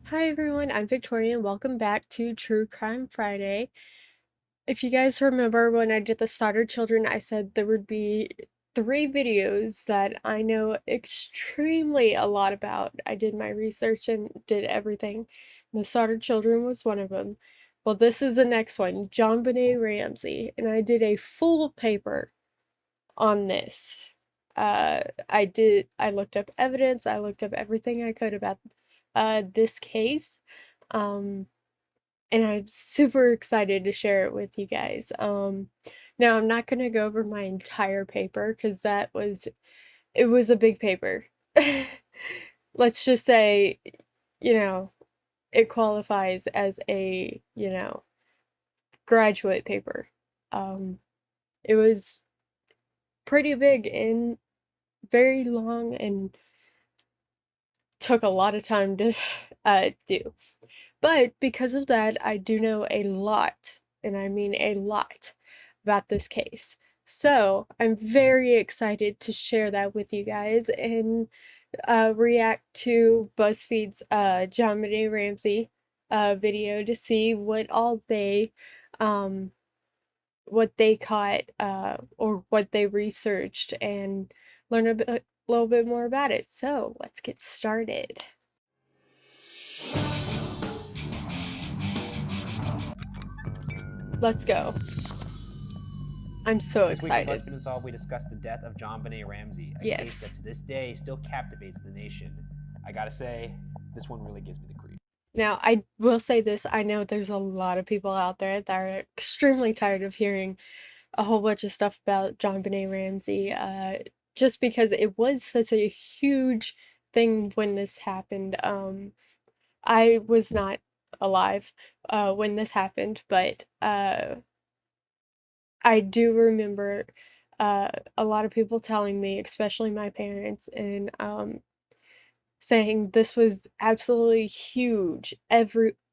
Hi everyone, I'm Victoria and welcome back to True Crime Friday. If you guys remember when I did the Slaughter Children, I said there would be 3 videos that I know extremely a lot about. I did my research and did everything. The Slaughter Children was one of them. Well, this is the next one, JonBenet Ramsey, and I did a full paper on this. I looked up evidence, I looked up everything I could about this case. Um, and I'm super excited to share it with you guys. Now I'm not gonna go over my entire paper because it was a big paper. Let's just say, you know, it qualifies as a, graduate paper. Um, it was pretty big and very long and took a lot of time to do. But because of that, I do know a lot, and I mean a lot, about this case. So I'm very excited to share that with you guys and react to Buzzfeed's JonBenet Ramsey video to see um, what they caught or what they researched and learn little bit more about it. So let's get started. Let's go. I'm so This week on excited. Buzzfeed Unsolved, we discussed the death of JonBenet Ramsey, a case Yes. that to this day still captivates the nation. I gotta say, this one really gives me the creep. Now, I will say this, I know there's a lot of people out there that are extremely tired of hearing a whole bunch of stuff about JonBenet Ramsey, just because it was such a huge thing when this happened. I was not alive when this happened, but I do remember a lot of people telling me, especially my parents, and saying this was absolutely huge.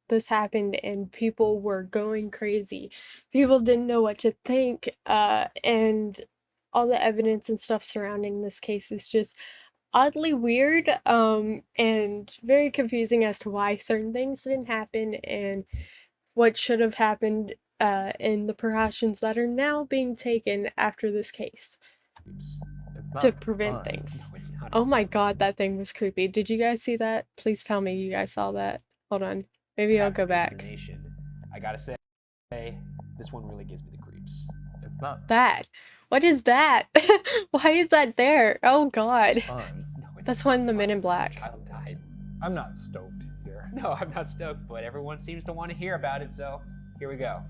This happened and people were going crazy. People didn't know what to think, and all the evidence and stuff surrounding this case is just oddly weird, and very confusing as to why certain things didn't happen and what should have happened, and the precautions that are now being taken after this case It's to not prevent fun. things. No, it's not. Oh my god, that thing was creepy. Did you guys see that? Please tell me you guys saw that. Hold on. Maybe I'll go Captivates the back. nation. I gotta say, this one really gives me the creeps. It's not That. What is that? Why is that there? Oh god. fun. No, it's That's not one of the fun. Men in A Black. child died. I'm not stoked here. No, I'm not stoked, but everyone seems to want to hear about it, so here we go.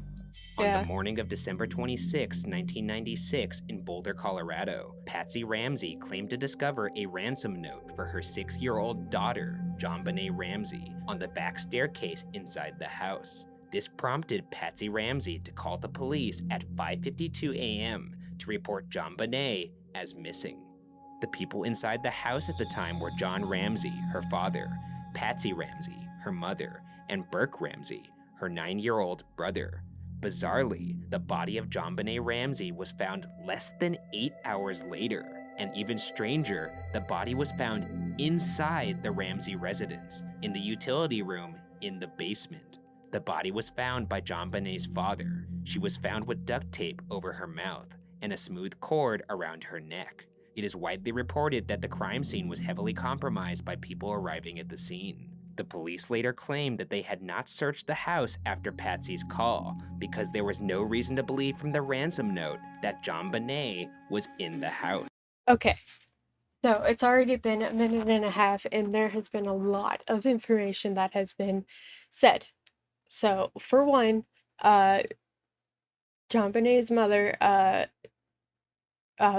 On Yeah. the morning of December 26, 1996, in Boulder, Colorado, Patsy Ramsey claimed to discover a ransom note for her 6-year-old daughter, JonBenet Ramsey, on the back staircase inside the house. This prompted Patsy Ramsey to call the police at 5:52 a.m. to report JonBenet as missing. The people inside the house at the time were John Ramsey, her father, Patsy Ramsey, her mother, and Burke Ramsey, her 9-year-old brother. Bizarrely, the body of JonBenet Ramsey was found less than 8 hours later. And even stranger, the body was found inside the Ramsey residence, in the utility room in the basement. The body was found by JonBenet's father. She was found with duct tape over her mouth and a smooth cord around her neck. It is widely reported that the crime scene was heavily compromised by people arriving at the scene. The police later claimed that they had not searched the house after Patsy's call because there was no reason to believe from the ransom note that JonBenet was in the house. Okay. So it's already been a minute and a half, and there has been a lot of information that has been said. So, for one, JonBenet's mother,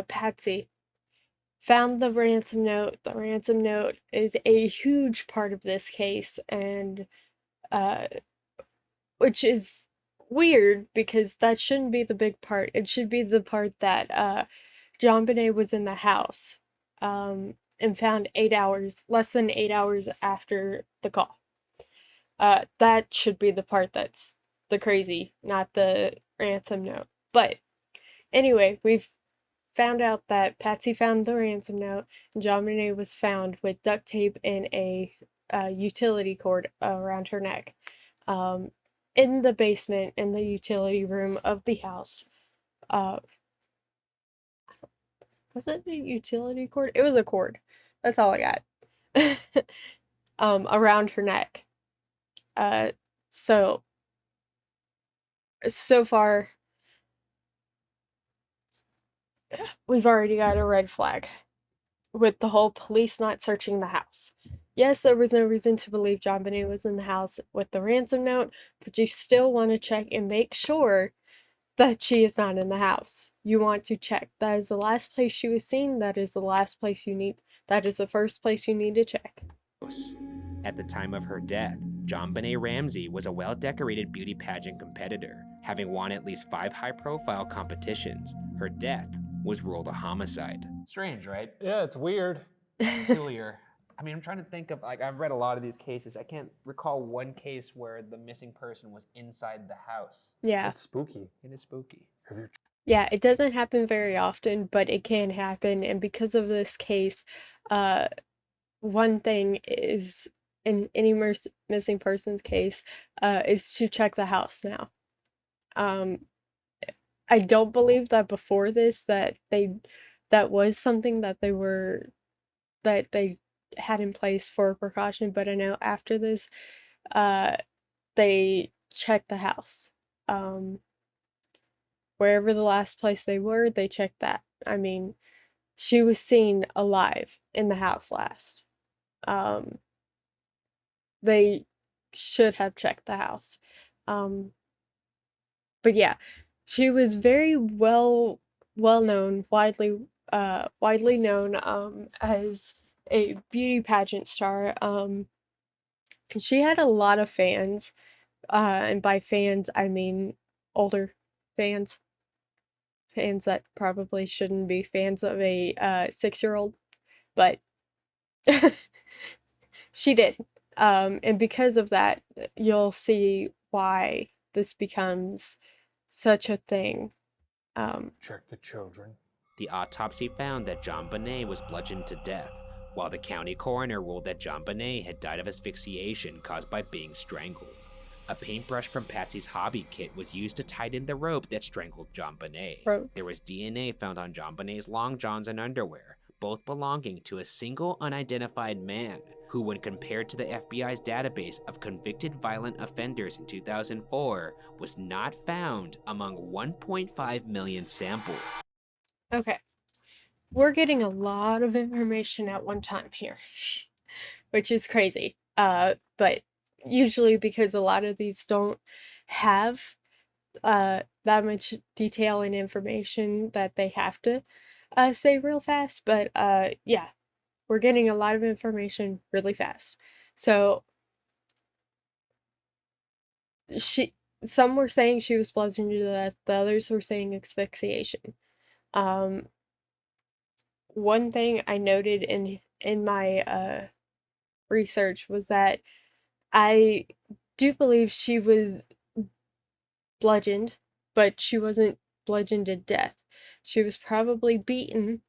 Patsy, found the ransom note. The ransom note is a huge part of this case, and uh, which is weird because that shouldn't be the big part. It should be the part that JonBenet was in the house, and found less than 8 hours after the call. That should be the part that's the crazy, not the ransom note. But anyway, we've found out that Patsy found the ransom note, and JonBenet was found with duct tape and a utility cord around her neck. Um, in the basement, in the utility room of the house. Uh, was it a utility cord? It was a cord. That's all I got. Around her neck. Uh, so so far we've already got a red flag with the whole police not searching the house. Yes, there was no reason to believe JonBenet was in the house with the ransom note, but you still want to check and make sure that she is not in the house. You want to check. That is the last place she was seen. That is the last place you need. That is the first place you need to check. At the time of her death, JonBenet Ramsey was a well-decorated beauty pageant competitor, having won at least 5 high-profile competitions. Her death was ruled a homicide. Strange, right? Yeah, it's weird. Peculiar. I mean, I'm trying to think of, like, I've read a lot of these cases. I can't recall one case where the missing person was inside the house. Yeah. It's spooky. It is spooky. Have you Yeah, it doesn't happen very often, but it can happen. And because of this case, one thing is in any missing persons case, is to check the house now. I don't believe that before this that was something that they had in place for precaution, but I know after this, they checked the house. Wherever the last place they were, they checked that. I mean, she was seen alive in the house last. They should have checked the house. But yeah, she was very well known, widely known as a beauty pageant star. She had a lot of fans, and by fans I mean older fans, fans that probably shouldn't be fans of a 6-year-old, but she did. And because of that, you'll see why this becomes such a thing. check the children? The autopsy found that JonBenet was bludgeoned to death, while the county coroner ruled that JonBenet had died of asphyxiation caused by being strangled. A paintbrush from Patsy's hobby kit was used to tighten the rope that strangled JonBenet. There was DNA found on JonBenet's long johns and underwear, both belonging to a single unidentified man, who, when compared to the FBI's database of convicted violent offenders in 2004, was not found among 1.5 million samples. Okay. We're getting a lot of information at one time here, which is crazy. But usually because a lot of these don't have that much detail and information that they have to say real fast. But yeah, we're getting a lot of information really fast. So some were saying she was bludgeoned to death, the others were saying asphyxiation. One thing I noted in my research was that I do believe she was bludgeoned, but she wasn't bludgeoned to death. She was probably beaten,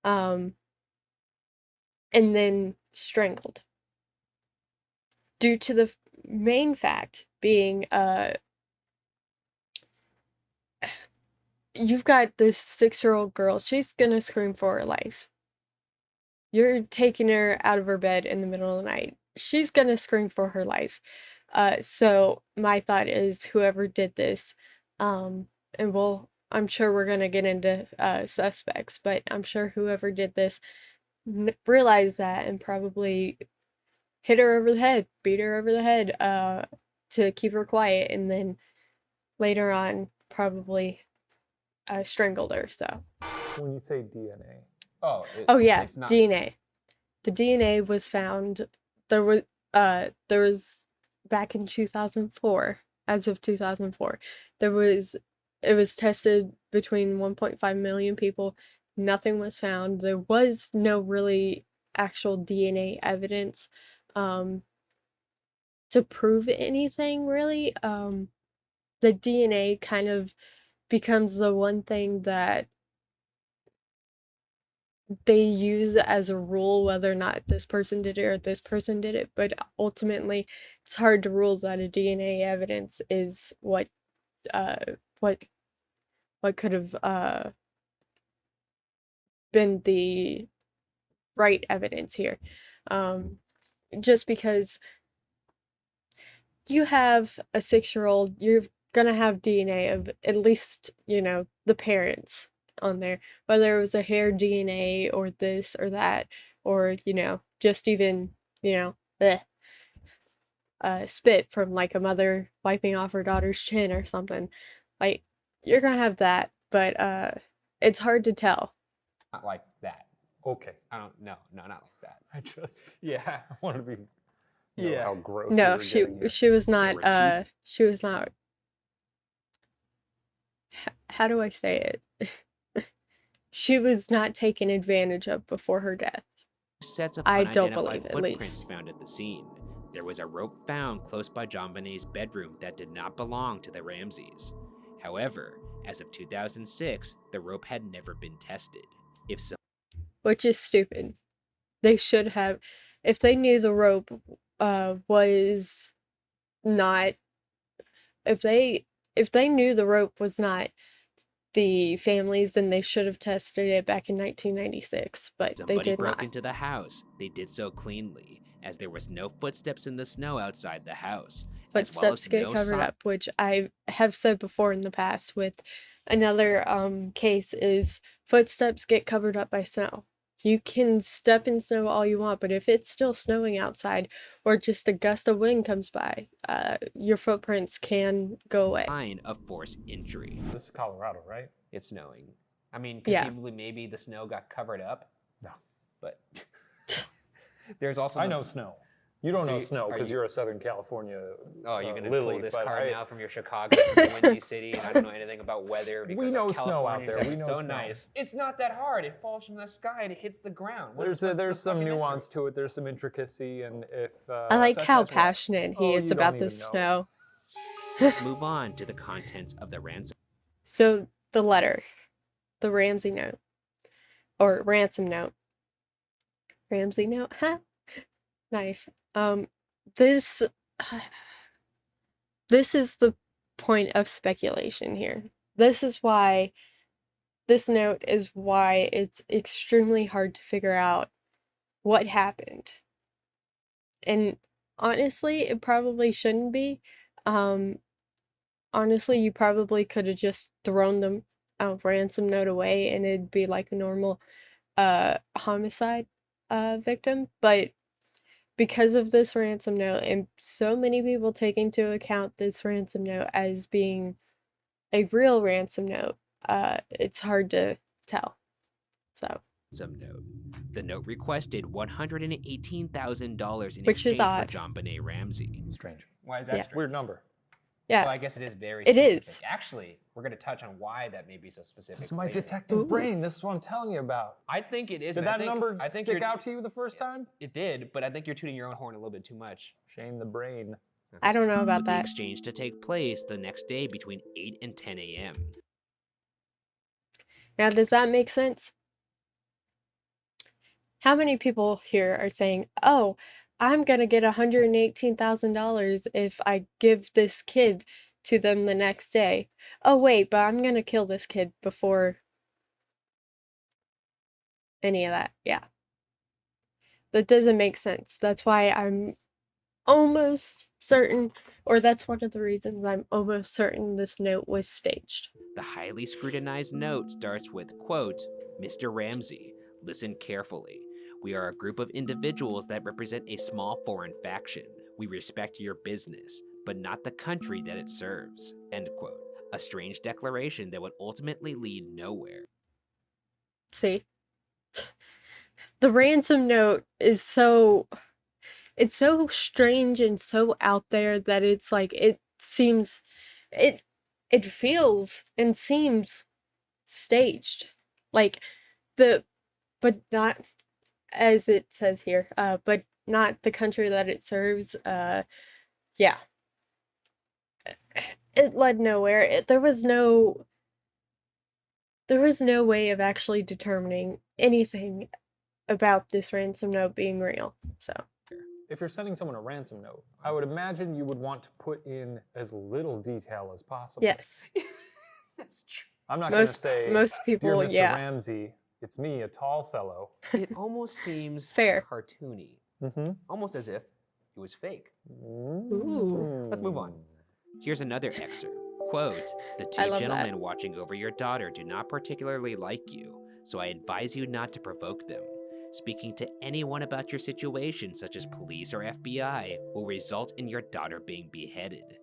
and then strangled. Due to the main fact being, you've got this 6-year-old girl, she's gonna scream for her life. You're taking her out of her bed in the middle of the night. She's gonna scream for her life. So my thought is whoever did this, and I'm sure we're gonna get into suspects, but I'm sure whoever did this realized that and probably hit her over the head, beat her over the head, to keep her quiet, and then later on probably strangled her. So. When you say DNA, Oh yeah, it's not. DNA. The DNA was found. There was back in 2004. As of 2004, it was tested between 1.5 million people. Nothing was found. There was no really actual DNA evidence to prove anything really. The DNA kind of becomes the one thing that they use as a rule whether or not this person did it or this person did it, but ultimately it's hard to rule that a DNA evidence is uh what what could have been the right evidence here. Just because you have a 6-year-old, you're gonna have DNA of at least, the parents on there, whether it was a hair DNA or this or that, or, just even, bleh, spit from like a mother wiping off her daughter's chin or something. Like, you're gonna have that, but it's hard to tell. Not like that. Okay. I don't know. No, not like that. I just Yeah. I want to be Yeah. how gross No, you were getting here. she was There not were two she was not how do I say it? She was not taken advantage of before her death. sets of I don't unidentified believe, at footprints least. found at the scene. There was a rope found close by JonBenet's bedroom that did not belong to the Ramseys. However, as of 2006, the rope had never been tested. If so, Which is stupid. They should have, if they knew the rope was not, if they knew the rope was not the family's, then they should have tested it back in 1996, but they somebody did broke not. into the house, they did so cleanly, as there was no footsteps in the snow outside the house, as well Footsteps as get no covered sign up, which I have said before in the past with another case is footsteps get covered up by snow. You can step in snow all you want, but if it's still snowing outside or just a gust of wind comes by, your footprints can go away. of forced entry. This is Colorado, right? It's snowing. I mean, Yeah. conceivably, maybe the snow got covered up. No. But there's also. I know snow. You don't know you- snow are because you- you're a Southern California Oh, you're gonna Lily, pull this but card I- now from your Chicago, from your windy city, and I don't know anything about weather because know us snow out Californians there. have We it know so snow. nice. It's not that hard. It falls from the sky and it hits the ground. There's some nuance to it. There's some intricacy, and if I like such how as what? passionate he Oh, is you about don't the even know. snow. Let's move on to the contents of the ransom. So the letter, the Ramsey note, or ransom note. Ramsey note, huh? Nice. This this is the point of speculation here. This is why this note is why it's extremely hard to figure out what happened. And honestly, it probably shouldn't be. Honestly, you probably could have just thrown the ransom note away and it'd be like a normal homicide victim, but because of this ransom note and so many people take into account this ransom note as being a real ransom note, it's hard to tell. So, Ransom note. The note requested $118,000 in which is exchange for odd. JonBenet Ramsey. strange. Why is that Yeah. strange? Weird number. Yeah, Well, I guess it is very it specific. is. Actually, we're going to touch on why that may be so specific. This is my later. detective Ooh. brain. This is what I'm telling you about. I think it is. Did and I that think- number I think stick you're- out to you the first time? It did, but I think you're tooting your own horn a little bit too much. Shame the brain. I don't know about With the that. exchange to take place the next day between 8 and 10 a.m. Now, does that make sense? How many people here are saying, "Oh, I'm gonna get $118,000 if I give this kid to them the next day. Oh wait, but I'm gonna kill this kid before any of that." Yeah. That doesn't make sense. That's why I'm almost certain, or that's one of the reasons I'm almost certain this note was staged. The highly scrutinized note starts with, quote, Mr. Ramsey, listen carefully. We are a group of individuals that represent a small foreign faction. We respect your business, but not the country that it serves, end quote. A strange declaration that would ultimately lead nowhere. See? The ransom note is it's so strange and so out there that it's like it feels and seems staged. Like but not as it says here, but not the country that it serves. Yeah. It led nowhere. There was no there was no way of actually determining anything about this ransom note being real. So, If you're sending someone a ransom note, I would imagine you would want to put in as little detail as possible. yes. That's true. I'm not going to say, Most "Dear people, Mr. yeah. Ramsey, it's me, a tall fellow." It almost seems Fair. cartoony, Mm-hmm. almost as if it was fake. Ooh. Let's move on. Here's another excerpt. Quote, "The I two love gentlemen that. watching over your daughter do not particularly like you, so I advise you not to provoke them. Speaking to anyone about your situation, such as police or FBI, will result in your daughter being beheaded."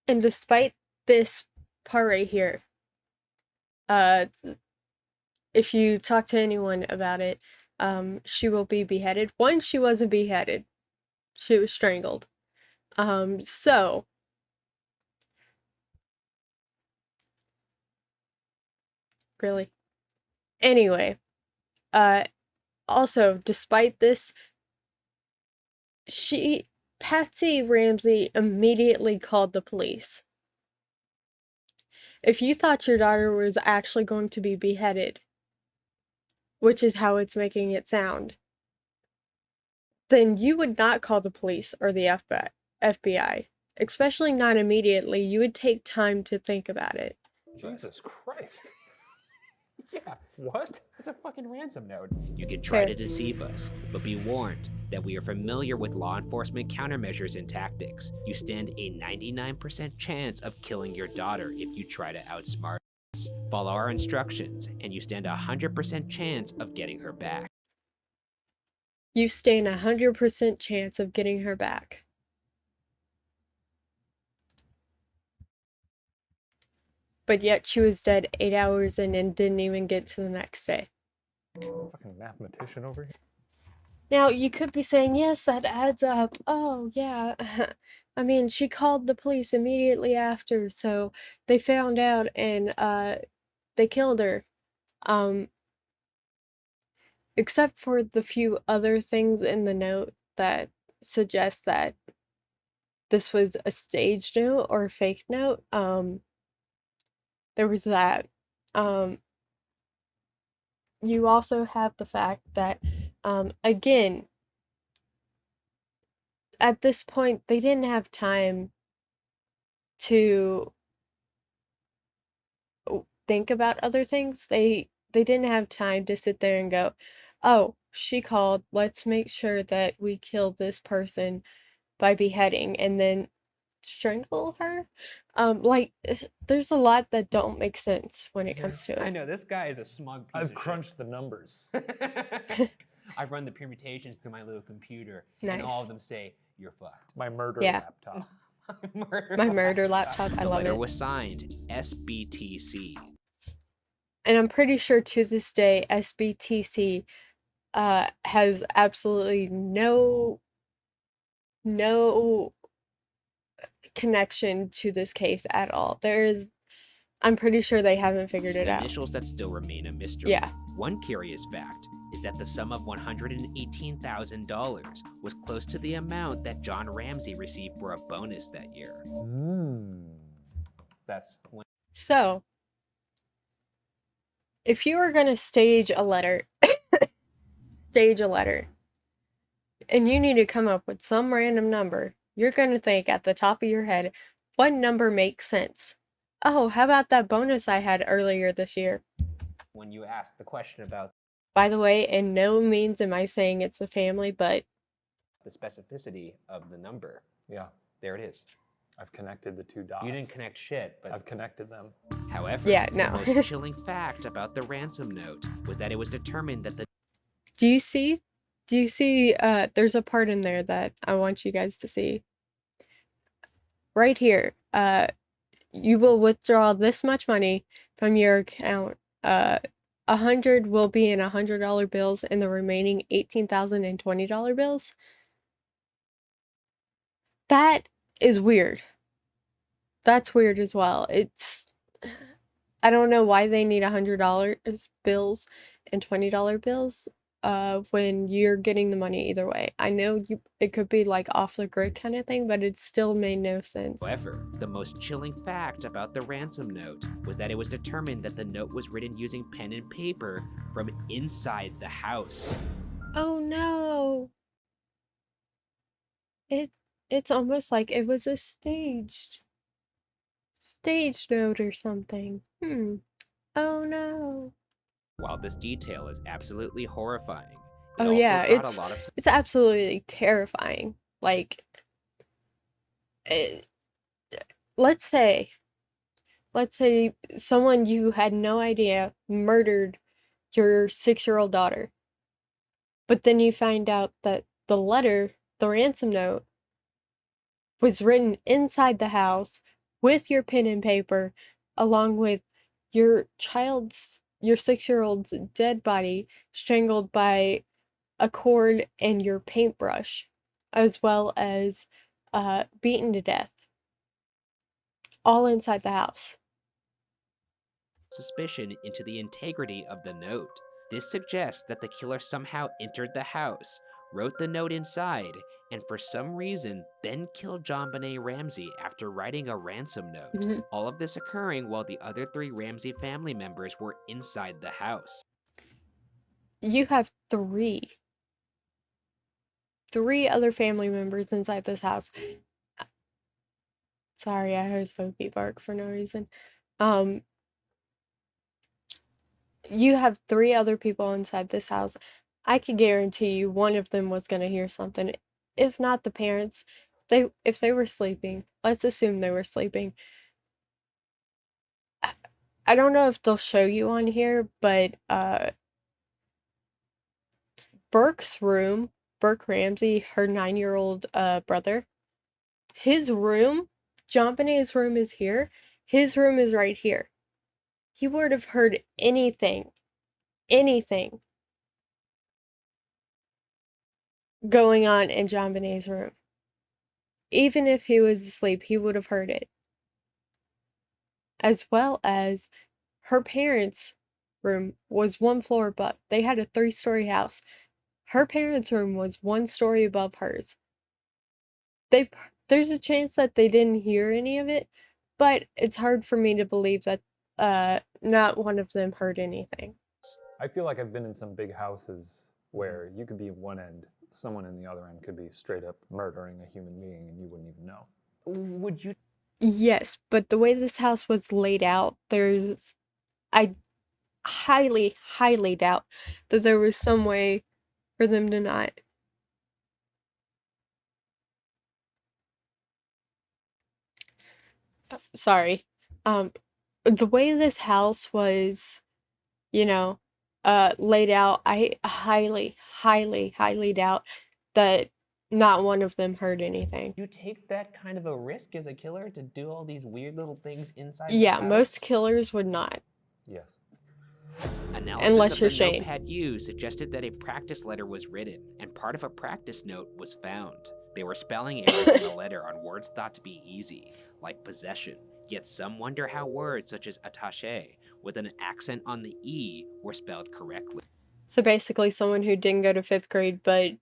And despite this part right here, if you talk to anyone about it, she will be beheaded. One, she wasn't beheaded. She was strangled. So really. Anyway, also, despite this, Patsy Ramsey immediately called the police. If you thought your daughter was actually going to be beheaded, which is how it's making it sound, then you would not call the police or the FBI. Especially not immediately. You would take time to think about it. Jesus Christ. Yeah, What? it's a fucking ransom note. You can try Fair. to deceive us, but be warned that we are familiar with law enforcement countermeasures and tactics. You stand a 99% chance of killing your daughter if you try to outsmart us. Follow our instructions, and you stand a 100% chance of getting her back. You stand 100% chance of getting her back. But yet she was dead 8 hours in and didn't even get to the next day. Fucking mathematician over here. Now, you could be saying, yes, that adds up. Oh, yeah. I mean, she called the police immediately after, so they found out and they killed her. Except for the few other things in the note that suggest that this was a staged note or a fake note. There was that. You also have the fact that, again, at this point, they didn't have time to think about other things. They didn't have time to sit there and go, "Oh, she called. Let's make sure that we kill this person by beheading and then strangle her." There's a lot that don't make sense when it comes to I it. know, this guy is a smug piece I've of crunched the numbers. shit. I've run the permutations through my little computer, and all Nice. of them say, you're fucked. My murder Yeah. laptop. My murder laptop, I The love letter it. was signed SBTC. And I'm pretty sure to this day, SBTC has absolutely no connection to this case at all. I'm pretty sure they haven't figured it out. Initials that still remain a mystery. Yeah. One curious fact is that the sum of $118,000 was close to the amount that John Ramsey received for a bonus that year. That's when So, if you were gonna stage a letter, and you need to come up with some random number, you're gonna think at the top of your head, what number makes sense? Oh, how about that bonus I had earlier this year? when you asked the question about By the way, in no means am I saying it's the family, but the specificity of the number, Yeah, there it is. I've connected the two dots. You didn't connect shit, but I've connected them. However, Yeah, the no. most chilling fact about the ransom note was that it was determined that the do you see, there's a part in there that I want you guys to see. Right here, you will withdraw this much money from your account. 100 will be in $100 bills and the remaining 18,000 in $20 bills. That is weird. That's weird as well. I don't know why they need $100 bills and $20 bills. when you're getting the money either way. I know it could be like off the grid kind of thing, but it still made no sense. However, the most chilling fact about the ransom note was that it was determined that the note was written using pen and paper from inside the house. Oh no. It's almost like it was a staged note or something. Oh no. While this detail is absolutely horrifying, it Oh also yeah, brought a lot of it's absolutely terrifying. Like, let's say someone you had no idea murdered your 6-year-old daughter, but then you find out that the letter, the ransom note, was written inside the house with your pen and paper, along with your 6-year-old's dead body strangled by a cord and your paintbrush, as well as beaten to death, all inside the house. suspicion into the integrity of the note. This suggests that the killer somehow entered the house, wrote the note inside, and for some reason then killed JonBenet Ramsey after writing a ransom note. Mhm. All of this occurring while the other 3 Ramsey family members were inside the house. You have three other family members inside this house. Sorry, I heard Smokey bark for no reason. You have 3 other people inside this house. I can guarantee you one of them was gonna hear something. If not the parents, if they were sleeping, let's assume they were sleeping. I don't know if they'll show you on here, but Burke's room, Burke Ramsey, her 9-year-old brother, his room, JonBenet's room is here. His room is right here. He would have heard anything going on in JonBenet's room. Even if he was asleep, he would have heard it. As well as her parents' room was 1 floor above. They had a 3-story house. Her parents' room was 1 story above hers. There's a chance that they didn't hear any of it, but it's hard for me to believe that not one of them heard anything. I feel like I've been in some big houses where you could be at one end, someone in the other end could be straight up murdering a human being and you wouldn't even know. Would you? Yes, but the way this house was laid out, I highly doubt that there was some way for them to not. Sorry. The way this house was, laid out, I highly doubt that not one of them heard anything. You take that kind of a risk as a killer to do all these weird little things inside Yeah, the house? most killers would not. Yes. Analysis Unless of you're the Shane. notepad used suggested that a practice letter was written, and part of a practice note was found. There were spelling errors in the letter on words thought to be easy, like possession, yet some wonder how words such as attaché, with an accent on the E, were spelled correctly. So basically someone who didn't go to 5th grade but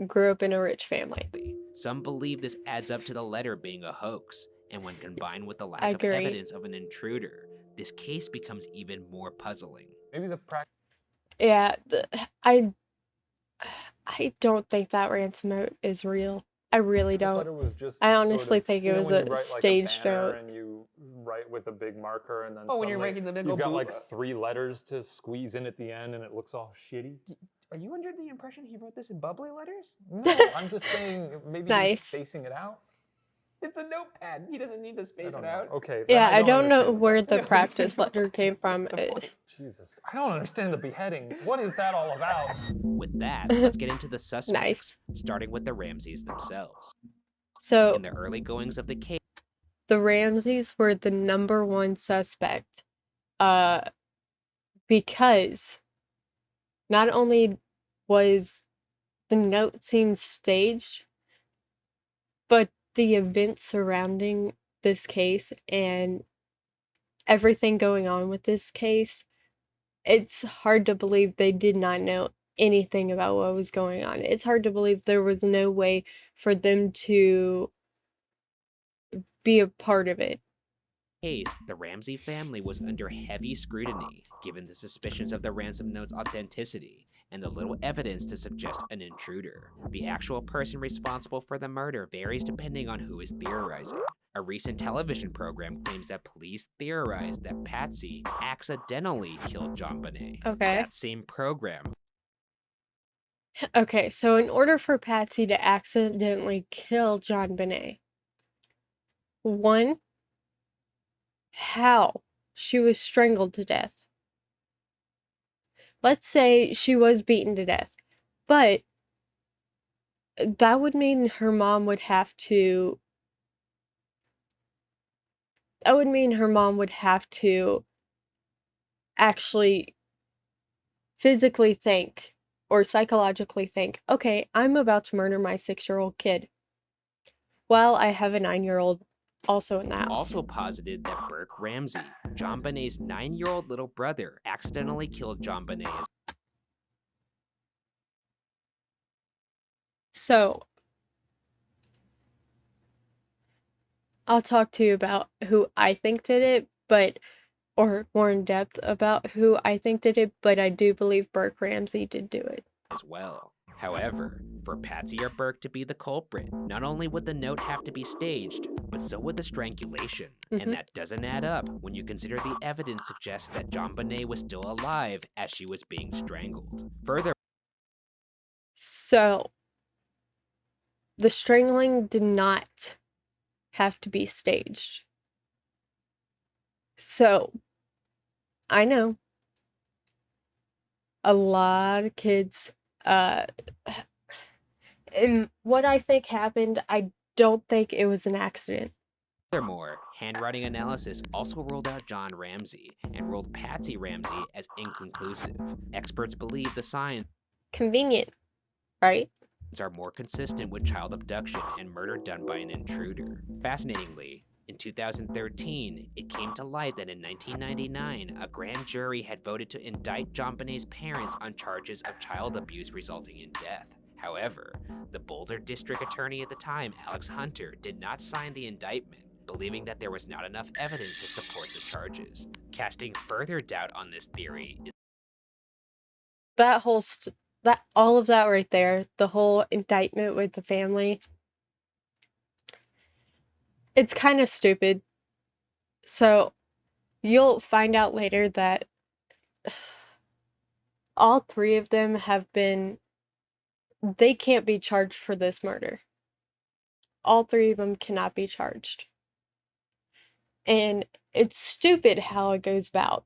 grew up in a rich family. Some believe this adds up to the letter being a hoax, and when combined with the lack I of agree. evidence of an intruder, this case becomes even more puzzling. Maybe the practice. Yeah, I don't think that ransom note is real. I really This don't. letter was just I sort honestly of, think you it know, was when you a write, staged like a banner note. and you write with a big marker and then Oh, when suddenly you're making the big you've old got blue- like 3 letters to squeeze in at the end and it looks all shitty. Are you under the impression he wrote this in bubbly letters? No, I'm just saying maybe Nice. he's spacing it out. It's a notepad. He doesn't need to I space don't it know. out. Okay. then Yeah, I don't know understand where the Yeah, practice what's letter came from. the point? Jesus, I don't understand the beheading. What is that all about? With that, let's get into the suspects, starting with the Ramseys themselves. So In the early goings of the case, the Ramseys were the number 1 suspect, because not only was the note seemed staged, but the events surrounding this case and everything going on with this case, it's hard to believe they did not know anything about what was going on. It's hard to believe there was no way for them to be a part of it. Case, the Ramsey family was under heavy scrutiny, given the suspicions of the ransom note's authenticity and the little evidence to suggest an intruder. The actual person responsible for the murder varies depending on who is theorizing. A recent television program claims that police theorized that Patsy accidentally killed JonBenet. Okay. That same program Okay, so in order for Patsy to accidentally kill JonBenet, one, how? She was strangled to death. Let's say she was beaten to death, but that would mean her mom would have to actually physically think or psychologically think, okay, I'm about to murder my 6-year-old kid while I have a 9-year-old also in the house. also posited that Burke Ramsey, JonBenet's 9-year-old little brother, accidentally killed JonBenet as So, I'll talk to you about who I think did it, or more in depth about who I think did it, but I do believe Burke Ramsey did do it. well. However, for Patsy or Burke to be the culprit, not only would the note have to be staged, but so would the strangulation. And that doesn't add up when you consider the evidence suggests that JonBenet was still alive as she was being strangled. Further, So, the strangling did not have to be staged. So, I know a lot of kids, and what I think happened, I don't think it was an accident. furthermore, handwriting analysis also ruled out John Ramsey and ruled Patsy Ramsey as inconclusive. Experts believe the signs Convenient, right? are more consistent with child abduction and murder done by an intruder. Fascinatingly, in 2013, it came to light that in 1999, a grand jury had voted to indict JonBenet's parents on charges of child abuse resulting in death. However, the Boulder District Attorney at the time, Alex Hunter, did not sign the indictment, believing that there was not enough evidence to support the charges. Casting further doubt on this theory is That whole all of that right there, the whole indictment with the family, it's kind of stupid. So, you'll find out later that all 3 of them they can't be charged for this murder. All 3 of them cannot be charged. And it's stupid how it goes about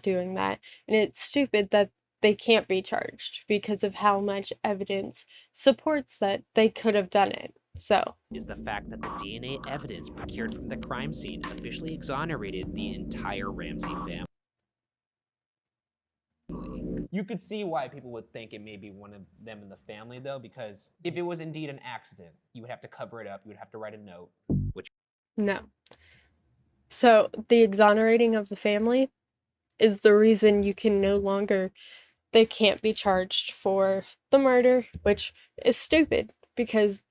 doing that. And it's stupid that they can't be charged because of how much evidence supports that they could have done it. So, the fact that the DNA evidence procured from the crime scene officially exonerated the entire Ramsey family. You could see why people would think it may be one of them in the family, though, because if it was indeed an accident, you would have to cover it up. You would have to write a note. no. So, the exonerating of the family is the reason they can't be charged for the murder, which is stupid because,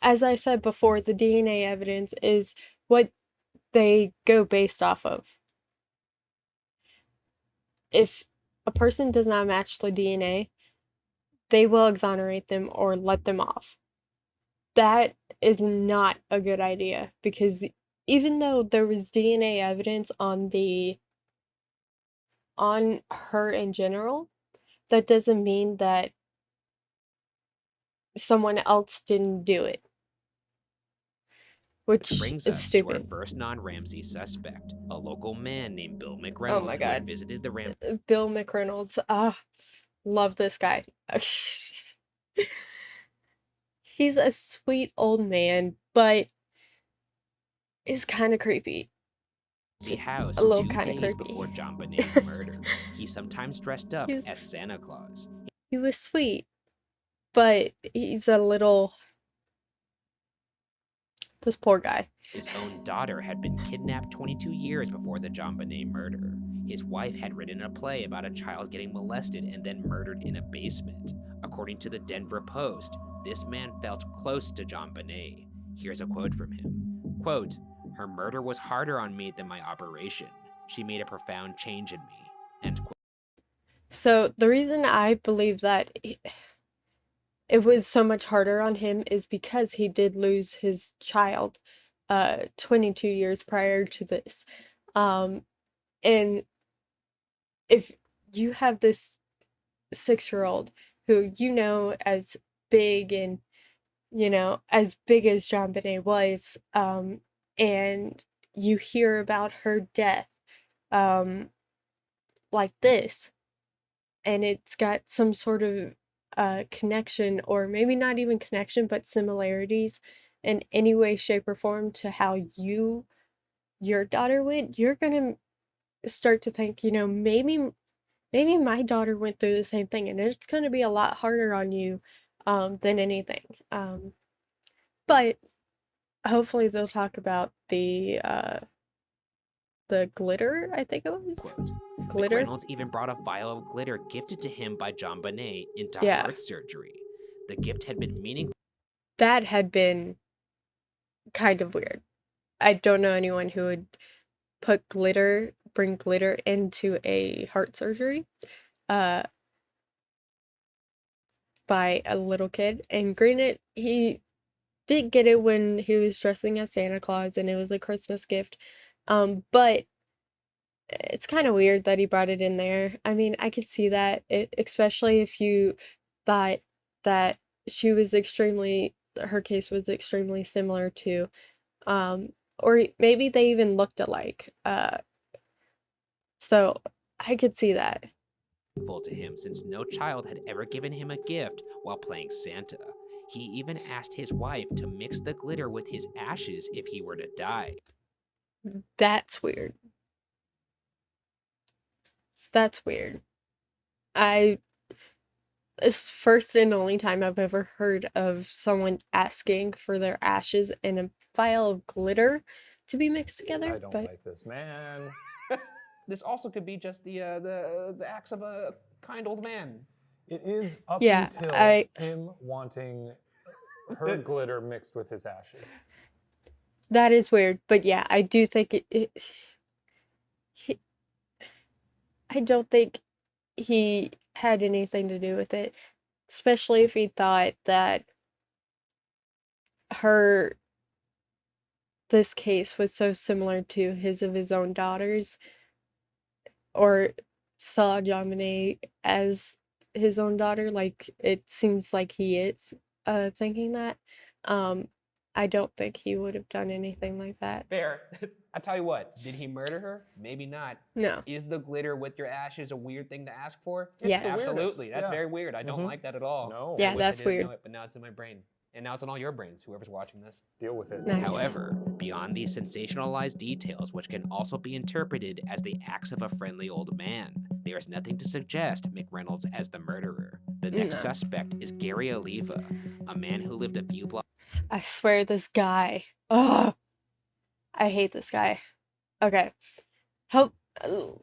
as I said before, the DNA evidence is what they go based off of. If a person does not match the DNA, they will exonerate them or let them off. That is not a good idea because even though there was DNA evidence on her in general, that doesn't mean that someone else didn't do it. Which brings is us stupid. to our first non-Ramsey suspect, a local man named Bill Oh McReynolds my who God. had visited the Ramsey. Bill McReynolds. Love this guy. He's a sweet old man, but is kind of creepy. Just house a little 2 kind of days creepy. before JonBenet's murder. He sometimes dressed up He's- as Santa Claus. He was sweet, but he's a little. This poor guy. His own daughter had been kidnapped 22 years before the JonBenet murder. His wife had written a play about a child getting molested and then murdered in a basement. According to the Denver Post, this man felt close to JonBenet. Here's a quote from him. Quote, "Her murder was harder on me than my operation. She made a profound change in me." End quote. So the reason I believe that it was so much harder on him is because he did lose his child 22 years prior to this. And if you have this 6-year-old who as big and as big as JonBenet was, and you hear about her death like this, and it's got some sort of connection, or maybe not even connection, but similarities in any way, shape, or form to how your daughter went, you're gonna start to think, maybe my daughter went through the same thing, and it's gonna be a lot harder on you than anything. But hopefully they'll talk about the glitter, I think it was. Quote, Glitter? McReynolds even brought a vial of glitter gifted to him by JonBenet into Yeah. heart surgery. The gift had been meaningful. That had been kind of weird. I don't know anyone who would bring glitter into a heart surgery by a little kid. And granted, he did get it when he was dressing as Santa Claus and it was a Christmas gift. But it's kind of weird that he brought it in there. I mean, I could see that, especially if you thought that her case was extremely similar to, or maybe they even looked alike. So I could see that. To him since no child had ever given him a gift while playing Santa. He even asked his wife to mix the glitter with his ashes if he were to die. That's weird. That's weird. It's first and only time I've ever heard of someone asking for their ashes and a vial of glitter to be mixed together. I don't but like this man. This also could be just the acts of a kind old man. It is up Yeah, until him wanting her glitter mixed with his ashes. that is weird. But yeah, I do think I don't think he had anything to do with it, especially if he thought that this case was so similar to his own daughters, or saw JonBenet as his own daughter, like it seems like he is thinking that. I don't think he would have done anything like that. Fair. I tell you what, did he murder her? Maybe not. No. Is the glitter with your ashes a weird thing to ask for? Yes. the weirdest, Absolutely. That's yeah. very weird. I don't like that at all. No. Yeah, I wish that's I didn't weird. know it, but now it's in my brain. And now it's in all your brains, whoever's watching this. Deal with it. Nice. However, beyond these sensationalized details, which can also be interpreted as the acts of a friendly old man, there is nothing to suggest McReynolds as the murderer. The next No. suspect is Gary Oliva, a man who lived a few blocks. I swear this guy. Ugh. I hate this guy. Okay.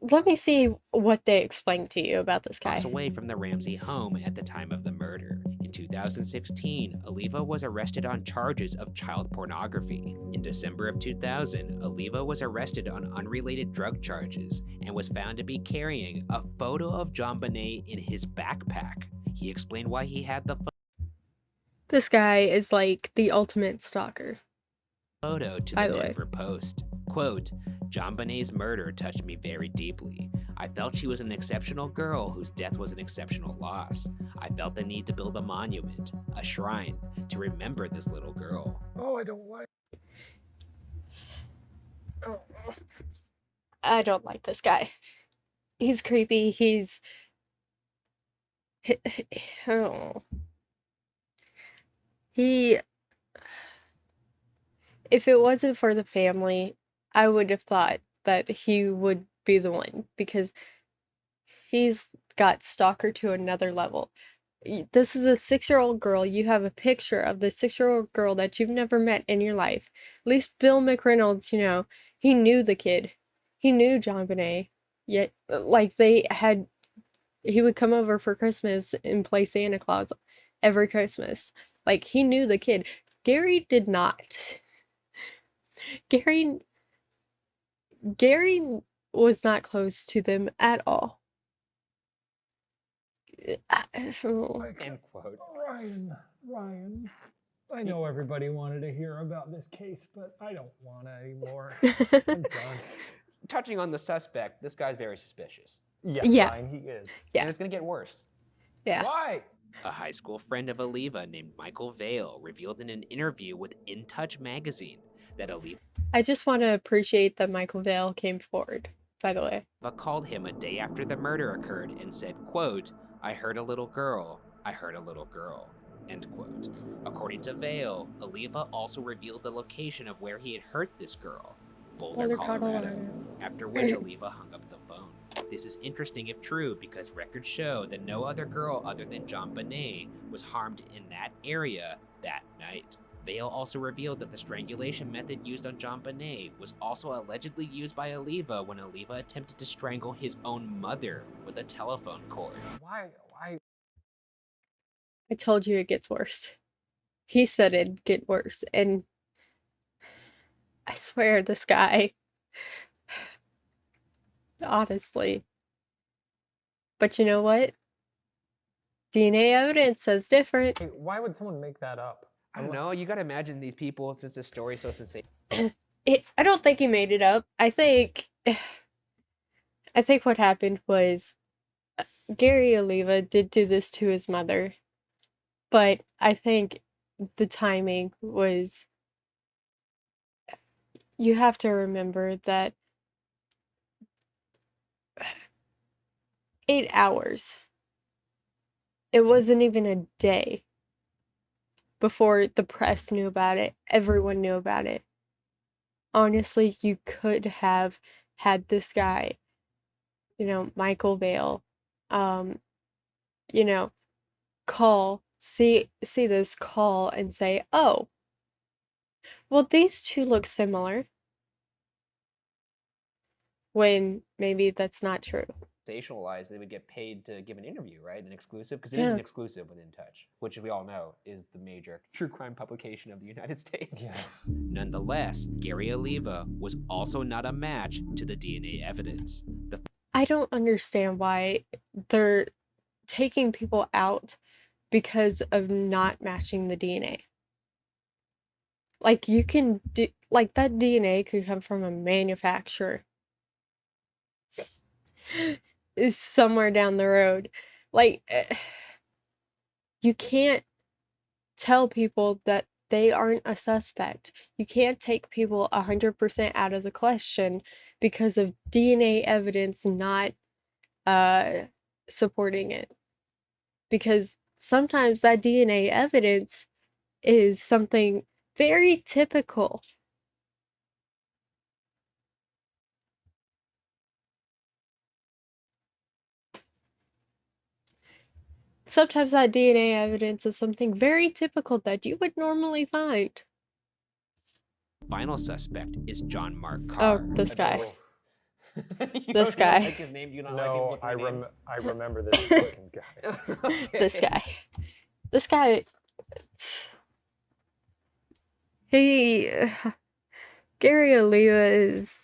Let me see what they explained to you about this guy. Away from the Ramsey home at the time of the murder. In 2016, Oliva was arrested on charges of child pornography. In December of 2000, Oliva was arrested on unrelated drug charges and was found to be carrying a photo of JonBenet in his backpack. He explained why he had the This guy is like the ultimate stalker. photo to the Denver Post. Quote, JonBenet's murder touched me very deeply. I felt she was an exceptional girl whose death was an exceptional loss. I felt the need to build a monument, a shrine, to remember this little girl. Oh, I don't like. I don't like this guy. He's creepy. Oh. If it wasn't for the family, I would have thought that he would be the one, because he's got stalker to another level. This is a 6-year-old girl. You have a picture of the 6-year-old girl that you've never met in your life. At least Bill McReynolds, he knew the kid. He knew JonBenet. Yet, like, he would come over for Christmas and play Santa Claus every Christmas. Like, he knew the kid. Gary did not. Gary Gary was not close to them at all. End quote. Ryan, I know everybody wanted to hear about this case, but I don't want to anymore. I'm done. Touching on the suspect, this guy's very suspicious. Yeah, Yeah. Ryan, he is. Yeah. And it's gonna get worse. Yeah. Why? A high school friend of Aliva named Michael Vale revealed in an interview with In Touch magazine that Aliva I just want to appreciate that Michael Vale came forward, by the way. called him a day after the murder occurred and said, quote, I heard a little girl, end quote. According to Vale, Aliva also revealed the location of where he had hurt this girl, Boulder, Colorado, after which Aliva hung up the phone. This is interesting if true because records show that no other girl other than JonBenet was harmed in that area that night. Vale also revealed that the strangulation method used on JonBenet was also allegedly used by Aliva when Aliva attempted to strangle his own mother with a telephone cord. Why? I told you it gets worse. He said it'd get worse, and I swear this guy, honestly. But you know what? DNA evidence says different. Why would someone make that up? I don't know. You gotta imagine these people, since the story's so sensational. I don't think he made it up. I think what happened was Gary Oliva did do this to his mother, but I think the timing was. You have to remember that 8 hours. It wasn't even a day before the press knew about it. Everyone knew about it. Honestly, you could have had this guy, Michael Vale, see this, call and say, oh, well, these two look similar. When maybe that's not true. Sensationalized, they would get paid to give an interview, right? An exclusive, because it is an exclusive with In Touch, which we all know is the major true crime publication of the United States. Yeah. Nonetheless, Gary Oliva was also not a match to the DNA evidence. I don't understand why they're taking people out because of not matching the DNA. Like, you can do, like, that DNA could come from a manufacturer. Is somewhere down the road. Like, you can't tell people that they aren't a suspect. You can't take people 100% out of the question because of DNA evidence not supporting it. Because sometimes that DNA evidence is something very typical. Sometimes that DNA evidence is something very typical that you would normally find. Final suspect is John Mark Carr. Oh, this guy. You This don't guy. Like his name? Do you not like No, people with names? I remember this fucking guy. Okay. This guy. This guy. Gary Oliva is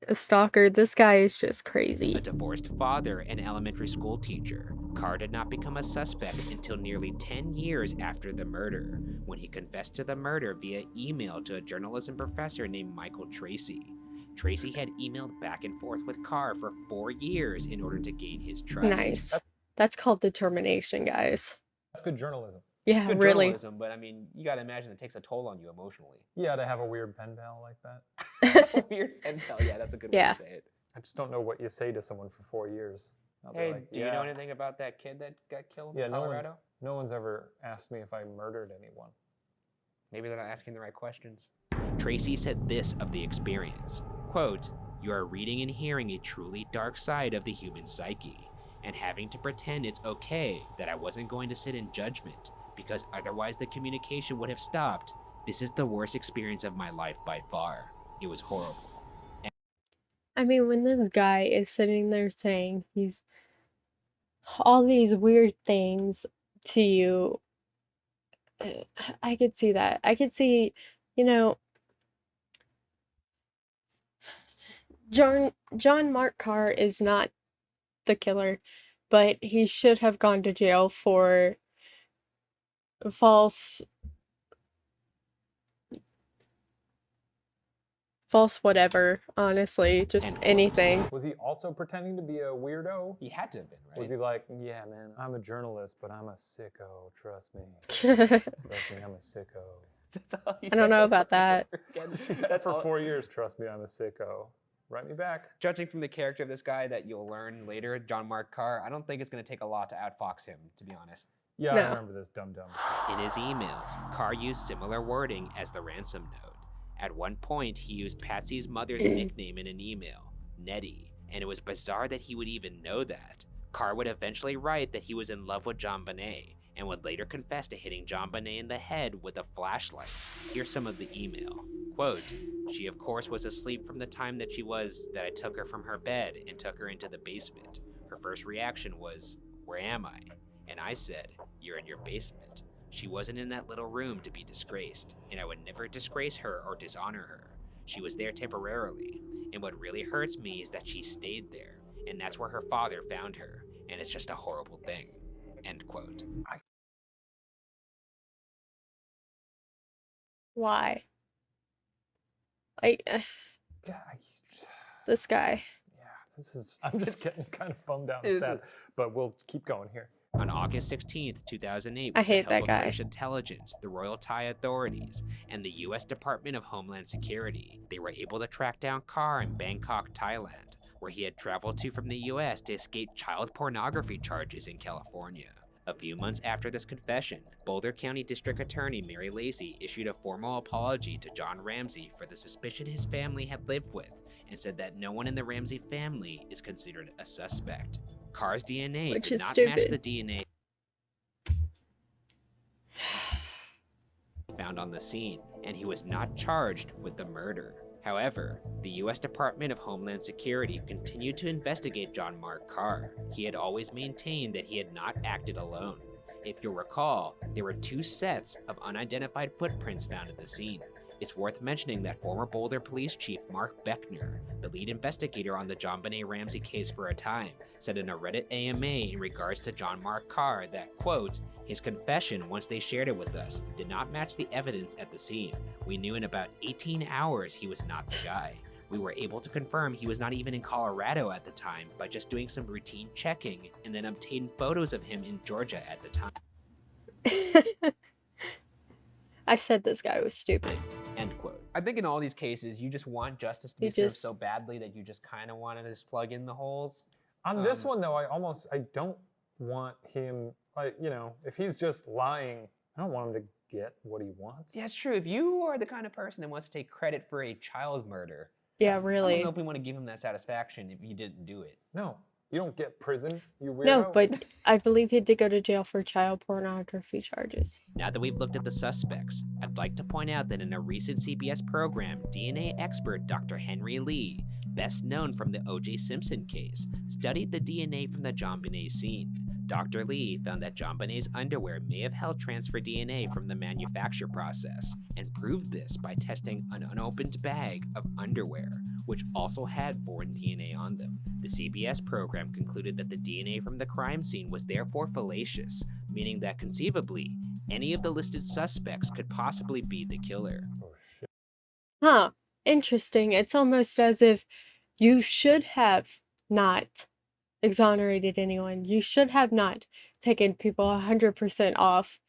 a stalker. This guy is just crazy. A divorced father and elementary school teacher, Carr did not become a suspect until nearly 10 years after the murder, when he confessed to the murder via email to a journalism professor named Michael Tracy. Tracy had emailed back and forth with Carr for 4 years in order to gain his trust. Nice. That's called determination, guys. That's good journalism. Yeah, It's good really. journalism, but I mean, you gotta imagine it takes a toll on you emotionally. Yeah, to have a weird pen pal like that. Weird pen pal, yeah, that's a good way Yeah. to say it. I just don't know what you say to someone for 4 years. I'll be Hey, like, do you know anything about that kid that got killed Yeah, in no Colorado? one's ever asked me if I murdered anyone. Maybe they're not asking the right questions. Tracy said this of the experience, quote, "You are reading and hearing a truly dark side of the human psyche, and having to pretend it's okay that I wasn't going to sit in judgment, because otherwise the communication would have stopped. This is the worst experience of my life by far. It was horrible." I mean, when this guy is sitting there saying he's all these weird things to you, uh, I could see that. I could see, you know, John Mark Carr is not the killer, but he should have gone to jail for false whatever, honestly, just End quote. anything. Was he also pretending to be a weirdo? He had to have been, right? Was he like, yeah, man, I'm a journalist, but I'm a sicko. Trust me. Trust me, I'm a sicko. That's all he I don't said know over about and that. over again. That's For all. 4 years, trust me, I'm a sicko. Write me back. Judging from the character of this guy that you'll learn later, John Mark Carr, I don't think it's going to take a lot to outfox him, to be honest. Yeah, No. I remember this dum-dum. In his emails, Carr used similar wording as the ransom note. At one point, he used Patsy's mother's nickname in an email, Nettie, and it was bizarre that he would even know that. Carr would eventually write that he was in love with JonBenet, and would later confess to hitting JonBenet in the head with a flashlight. Here's some of the email. Quote, she of course was asleep from the time that I took her from her bed and took her into the basement. Her first reaction was, where am I? And I said, you're in your basement. She wasn't in that little room to be disgraced, and I would never disgrace her or dishonor her. She was there temporarily, and what really hurts me is that she stayed there, and that's where her father found her, and it's just a horrible thing. End quote. Why? Yeah, This guy. this is. I'm just getting kind of bummed out It and is sad, but we'll keep going here. On August 16th, 2008, I with the hate help that of guy. British intelligence, the Royal Thai authorities, and the U.S. Department of Homeland Security, they were able to track down Carr in Bangkok, Thailand, where he had traveled to from the U.S. to escape child pornography charges in California. A few months after this confession, Boulder County District Attorney Mary Lacey issued a formal apology to John Ramsey for the suspicion his family had lived with, and said that no one in the Ramsey family is considered a suspect. Carr's DNA Which did is not match stupid. the DNA found on the scene, and he was not charged with the murder. However, the U.S. Department of Homeland Security continued to investigate John Mark Carr. He had always maintained that he had not acted alone. If you'll recall, there were 2 sets of unidentified footprints found at the scene. It's worth mentioning that former Boulder Police Chief Mark Beckner, the lead investigator on the JonBenet Ramsey case for a time, said in a Reddit AMA in regards to John Mark Carr that, quote, his confession, once they shared it with us, did not match the evidence at the scene. We knew in about 18 hours he was not the guy. We were able to confirm he was not even in Colorado at the time by just doing some routine checking and then obtained photos of him in Georgia at the time. I said this guy was stupid. End quote. I think in all these cases, you just want justice to be You served just- so badly that you just kind of want to just plug in the holes. On this one though, I don't want him. Like, you know, if he's just lying, I don't want him to get what he wants. Yeah, it's true. If you are the kind of person that wants to take credit for a child murder, Yeah, I don't really. know if we want to give him that satisfaction if he didn't do it. No, you don't get prison, you weirdo. No, but I believe he did go to jail for child pornography charges. Now that we've looked at the suspects, I'd like to point out that in a recent CBS program, DNA expert Dr. Henry Lee, best known from the O.J. Simpson case, studied the DNA from the JonBenet scene. Dr. Lee found that JonBenet's underwear may have held transfer DNA from the manufacture process, and proved this by testing an unopened bag of underwear, which also had foreign DNA on them. The CBS program concluded that the DNA from the crime scene was therefore fallacious, meaning that conceivably, any of the listed suspects could possibly be the killer. Oh shit. Huh. Interesting. It's almost as if you should have not exonerated anyone. You should have not taken people 100% off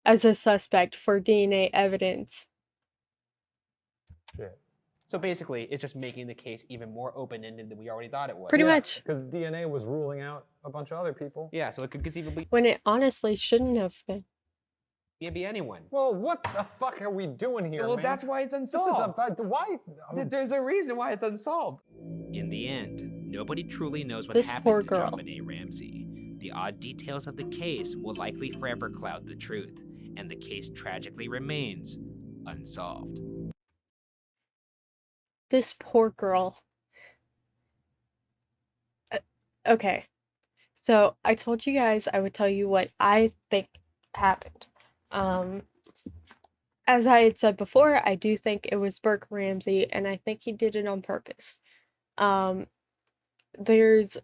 as a suspect for DNA evidence. Shit. So basically, it's just making the case even more open-ended than we already thought it was. Pretty much. Because DNA was ruling out a bunch of other people. Yeah, so it could conceivably When it honestly shouldn't have been. be anyone. Well, what the fuck are we doing here, Well, man? that's why it's This is unsolved. why? There's a reason why it's unsolved. In the end, nobody truly knows what This poor happened to girl. JonBenet Ramsey. The odd details of the case will likely forever cloud the truth, and the case tragically remains unsolved. This poor girl. Okay. So I told you guys I would tell you what I think happened. Um, as I had said before, I do think it was Burke Ramsey, and I think he did it on purpose. Um, there's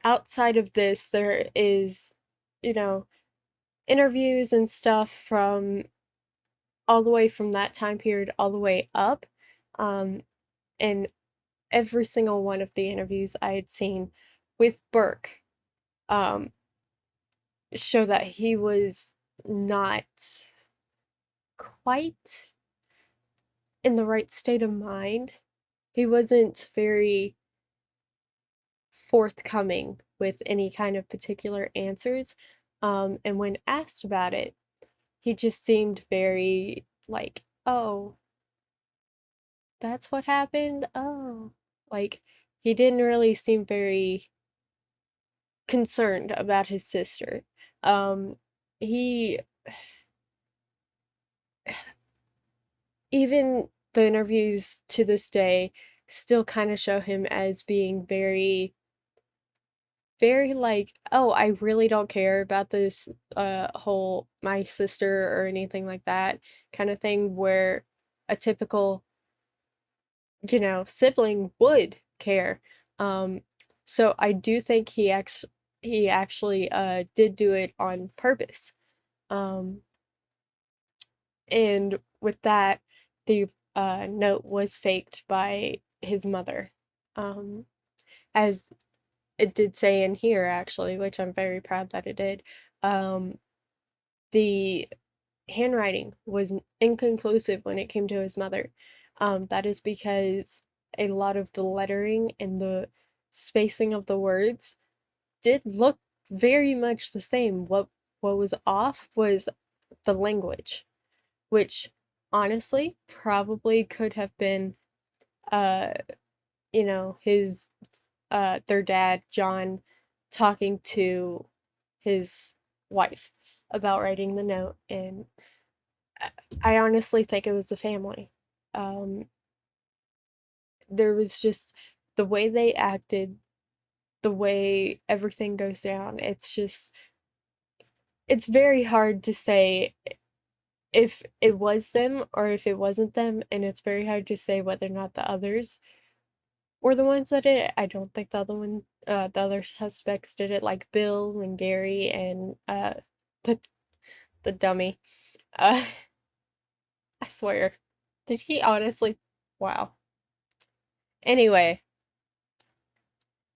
outside of this, there is, you know, interviews and stuff from all the way from that time period all the way up. Um, and every single one of the interviews I had seen with Burke um, show that he was not quite in the right state of mind. He wasn't very forthcoming with any kind of particular answers. And when asked about it, he just seemed very like, oh, that's what happened? Oh. Like, he didn't really seem very concerned about his sister. Um, he even the interviews to this day still kind of show him as being very very like, "Oh, I really don't care about this, whole my sister or anything like that," kinda thing where a typical, sibling would care. Um, so I do think he actually, did do it on purpose. Um, and with that, the, note was faked by his mother. Um, as it did say in here actually, which I'm very proud that it did, um, the handwriting was inconclusive when it came to his mother. That is because a lot of the lettering and the spacing of the words did look very much the same. What was off was the language, which honestly probably could have been uh his their dad John talking to his wife about writing the note, and I honestly think it was the family. Um, there was just the way they acted, the way everything goes down. It's very hard to say if it was them or if it wasn't them, and it's very hard to say whether or not the others were the ones that did it. I don't think the other suspects did it, like Bill and Gary and the the dummy. Uh, I swear, did he honestly? Wow. Anyway,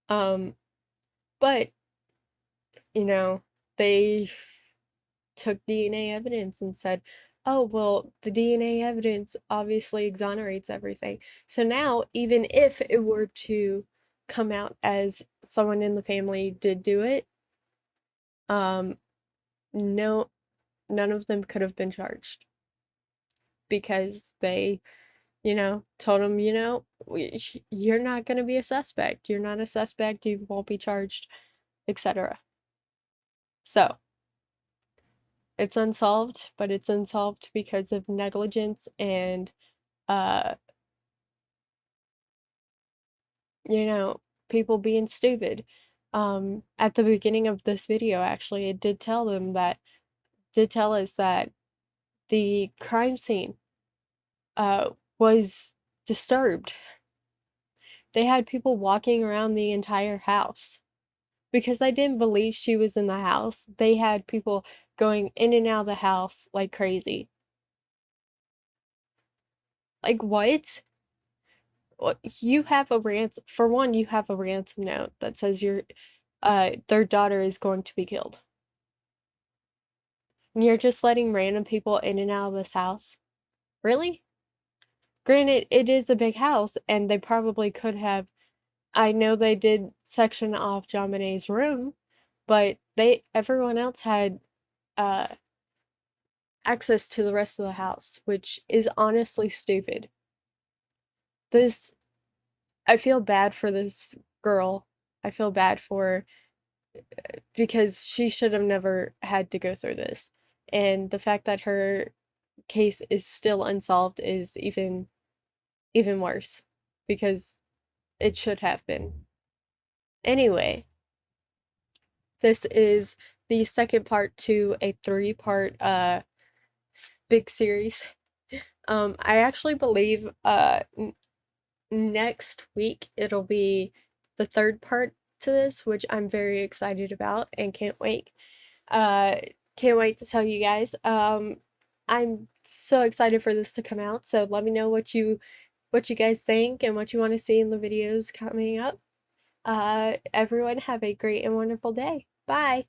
um, but you know, they took DNA evidence and said, "Oh, well, the DNA evidence obviously exonerates everything." So now, even if it were to come out as someone in the family did do it, um, no, none of them could have been charged because they, told him, you're not going to be a suspect. You're not a suspect. You won't be charged, etc. So it's unsolved, but it's unsolved because of negligence and, uh, you know, people being stupid. At the beginning of this video, actually, it did tell us that the crime scene, was disturbed. They had people walking around the entire house. Because I didn't believe she was in the house, they had people going in and out of the house like crazy. Like, what? What you have a ransom for one, you have a ransom note that says their daughter is going to be killed. And you're just letting random people in and out of this house? Really? Granted, it is a big house, and they probably could have I know they did section off JonBenet's room, but everyone else had, uh, access to the rest of the house, which is honestly stupid. This I feel bad for this girl. I feel bad for because she should have never had to go through this. And the fact that her case is still unsolved is even worse because it should have been. Anyway, this is the second part to a 3-part big series. I actually believe next week it'll be the third part to this, which I'm very excited about and can't wait. Can't wait to tell you guys. I'm so excited for this to come out, so let me know what you guys think and what you want to see in the videos coming up. Everyone have a great and wonderful day. Bye.